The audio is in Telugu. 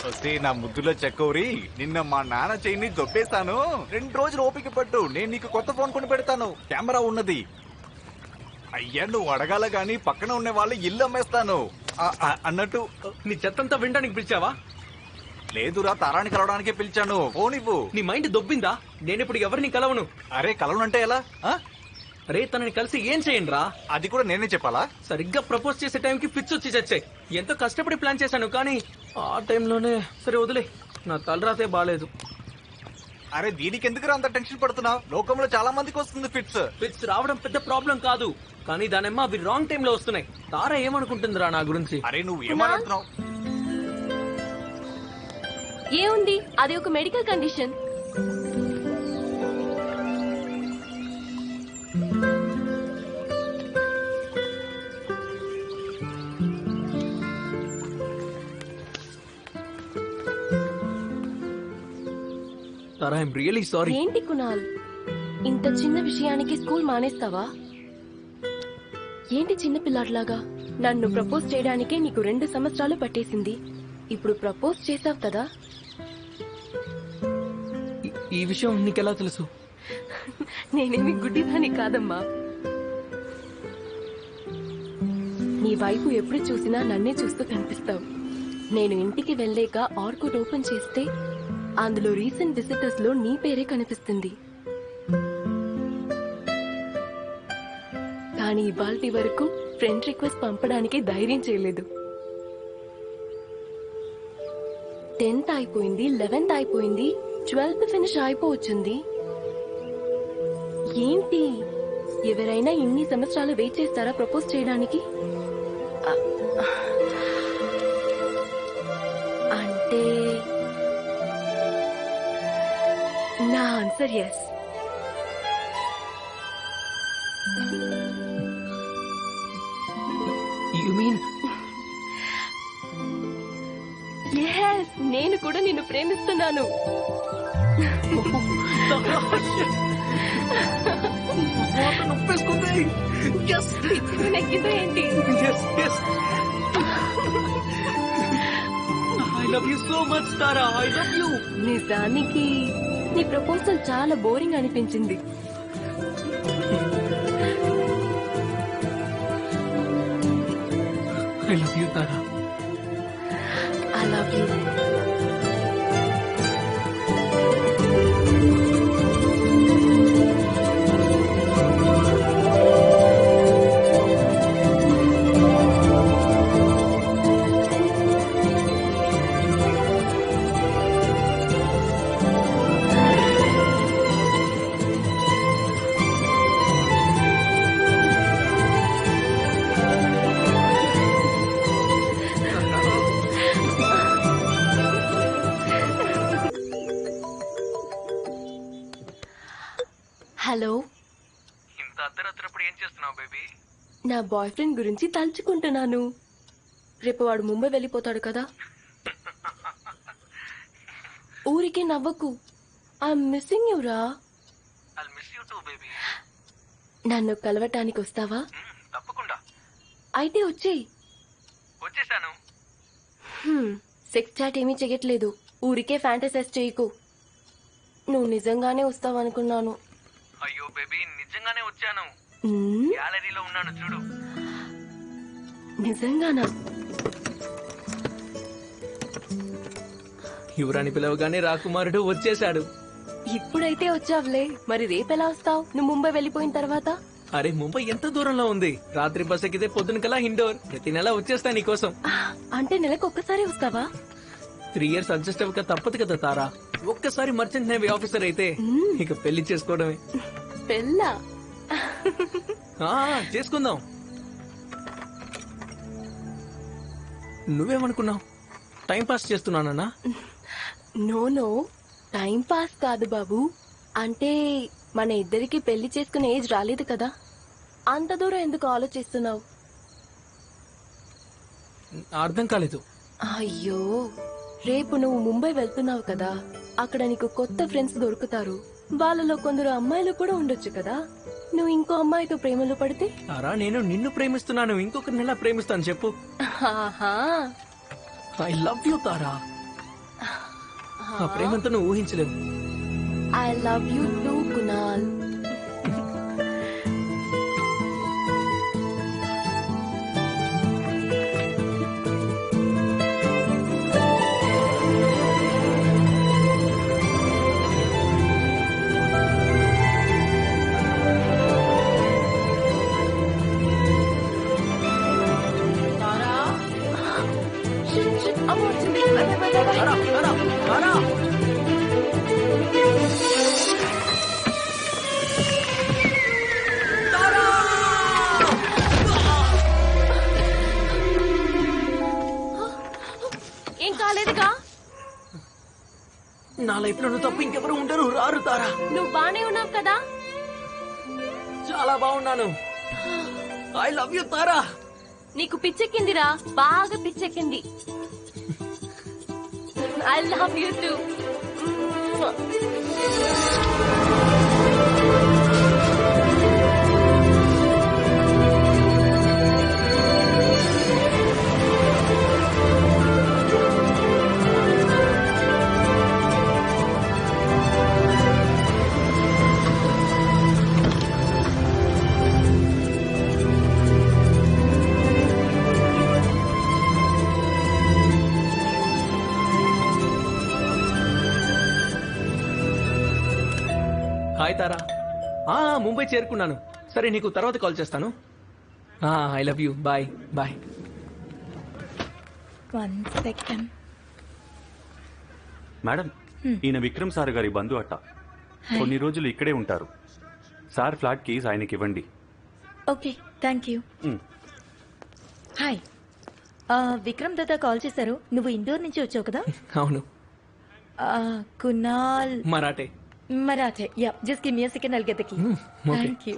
వస్తే నా ముద్దులో చెక్కూరి నిన్న మా నాన్న చెయ్యిని దొబ్బేశాను. 2 రోజులు ఓపిక పట్టు, నేను నీకు కొత్త ఫోన్ కొని పెడతాను. కెమెరా ఉన్నది. అయ్యా నువ్వు అడగాల గాని పక్కన ఉన్న వాళ్ళు ఇల్లు అమ్మేస్తాను అన్నట్టు. నీ చెత్తంతా వినడానికి పిలిచావా? లేదురా, తారాన్ని కలవడానికే పిలిచాను. ఫోన్ ఇవ్వు. నీ మైండ్ దొబ్బిందా? నేనిప్పుడు ఎవరిని కలవను. అరే కలవనంటే ఎలా? అరే తనని కలిసి ఏం చేయండి రా? అది కూడా నేనే చెప్పాలా? సరిగ్గా ప్రపోజ్ చేసే టైంకి ఫిట్స్ వచ్చి చచ్చాయి. ఎంతో కష్టపడి ప్లాన్ చేశాను కానీ ఆ టైంలోనే. సరే వదిలే, నా తలరాతే బాలేదు. అరే దీనికి ఎందుకు అంత టెన్షన్ పడుతున్నావు? లోకంలో చాలా మందికి వస్తుంది ఫిట్స్. ఫిట్స్ రావడం పెద్ద ప్రాబ్లం కాదు, కానీ దానేమో అవి రాంగ్ టైంలో వస్తున్నాయి. తారా ఏమనుకుంటుందిరా నా గురించి? అరే నువ్వు ఏమనుకుంటున్నావు? ఏముంది, అది ఒక medical condition. Tara, I'm really sorry. ఏంటి కునాల్, ఇంత చిన్న విషయానికి స్కూల్ మానేస్తావా? ఏంటి చిన్న పిల్లాడిలాగా? నన్ను ప్రపోజ్ చేయడానికే నీకు 2 సంవత్సరాలు పట్టేసింది. ఇప్పుడు ప్రపోజ్ చేసావు కదా. ఈ విషయం నీకెలా తెలుసు? నేనేమి గుడ్డిదాని కాదమ్మా. నీ వైపు ఎప్పుడు చూసినా నన్నే చూస్తూ కనిపిస్తావు. నేను ఇంటికి వెళ్ళాక ఆర్కుడ్ ఓపెన్ చేస్తే అందులో రీసెంట్ విజిటర్స్ లో నీ పేరే కనిపిస్తుంది. కానీ ఇవాల్టి వరకు ఫ్రెండ్ రిక్వెస్ట్ పంపడానికి ధైర్యం చేయలేదు. 10th అయిపోయింది, 11th అయిపోయింది, 12th ఫినిష్ అయిపోవచ్చుంది. ఏంటి, ఎవరైనా ఇన్ని సంవత్సరాలు వెయిట్ చేస్తారా ప్రపోజ్ చేయడానికి? అంటే నా answer yes. You mean? Yes, నేను కూడా నిన్ను ప్రేమిస్తున్నాను. నెగ్గిందో ఏంటి? I love you so much, Tara. I love you. నిజానికి నీ ప్రపోజల్ చాలా బోరింగ్ అనిపించింది. I love you, Tara. I love you. Hello, ఇంత అర్ధరాత్రప్పుడు ఏం చేస్తున్నావు బేబీ? నా బాయ్ ఫ్రెండ్ గురించి తలుచుకుంటున్నాను. రేపు వాడు ముంబై వెళ్ళిపోతాడు కదా. ఊరికే నవ్వకు. ఐఎమ్ మిస్సింగ్ యు రా. I'll miss you too, baby. నన్ను కలవటానికి వస్తావా? తప్పకుండా. అయితే వచ్చేయ్. వచ్చేసాను. సెక్స్ చాట్ ఏమీ చెయ్యట్లేదు. ఊరికే ఫ్యాంటసైజ్ చేయకు. నువ్వు నిజంగానే వస్తావనుకున్నాను. అయ్యో బేబీ, నిజంగానే వచ్చాను. గ్యాలరీలో ఉన్నాను చూడు. నిజంగానా? యువరాణి పిలవగానే రాకుమారుడు వచ్చేశాడు. ఇప్పుడైతే వచ్చావులే, మరి రేపెలా వస్తావు? నువ్వు ముంబై వెళ్ళిపోయిన తర్వాత? అరే ముంబై ఎంత దూరంలో ఉంది? రాత్రి బస్ ఎక్కితే పొద్దున కల్లా ఇండోర్. ప్రతి నెల వచ్చేస్తా నీకోసం. అంటే నెలకు ఒక్కసారి వస్తావా? 3 years అడ్జస్ట్ అవ్వక తప్పదు కదా తారా. ఒక్కసారి మర్చెంట్ నేవీ ఆఫీసర్ అయితే ఇక పెళ్లి చేసుకోవడమే. పెళ్ళా? చేసుకుందాం. నువ్వేమనుకున్నావు? టైం పాస్ చేస్తున్నానన్నా? నో, టైం పాస్ కాదు బాబు. అంటే మన ఇద్దరికి పెళ్లి చేసుకునే ఏజ్ రాలేదు కదా. అంత దూరం ఎందుకు ఆలోచిస్తున్నావు? అర్థం కాలేదు. అయ్యో, రేపు నువ్వు ముంబై వెళ్తున్నావు కదా. అక్కడ నీకు కొత్త ఫ్రెండ్స్ దొరుకుతారు. వాళ్ళలో కొందరు అమ్మాయిలు కూడా ఉండొచ్చు కదా. నువ్వు ఇంకో అమ్మాయితో ప్రేమలో పడితే? తారా, నేను నిన్ను ప్రేమిస్తున్నాను. ఇంకొకరిని ఎలా ప్రేమిస్తాను చెప్పు? ఆహా, ఐ లవ్ యూ తారా. ఆ ప్రేమంతా నువ్వు ఊహించలేవు. I love you too Kunal. అమ్మ వచ్చింది. తారా, తారా, తారా. ఏం కాలేదుగా? నా లైఫ్ లో నువ్వు తప్ప ఇంకెవరు ఉండరు. రారు తారా. నువ్వు బానే ఉన్నావు కదా? చాలా బాగున్నాను. I love you Tara. నీకు పిచ్చెక్కిందిరా, బాగా పిచ్చెక్కింది. I love you too. Hi Tara. Mumbai చేరుకున్నాను. సరే నీకు తర్వాత కాల్ చేస్తాను. I love you. Bye bye. 1 second. Madam, ఈయన విక్రమ్ సార్ గారి బంధు అట్ట. కొన్ని రోజులు ఇక్కడే ఉంటారు. సార్ ఫ్లాట్ కీస్ ఆయనకి ఇవ్వండి. Okay, thank you. Hi, Vikram dada call చేశారు. నువ్వు ఇండోర్ నుంచి వచ్చావు కదా? అవును. Kunal Marathe. Marathe. Yeah, just give me a second, I'll get the key. okay. Thank you.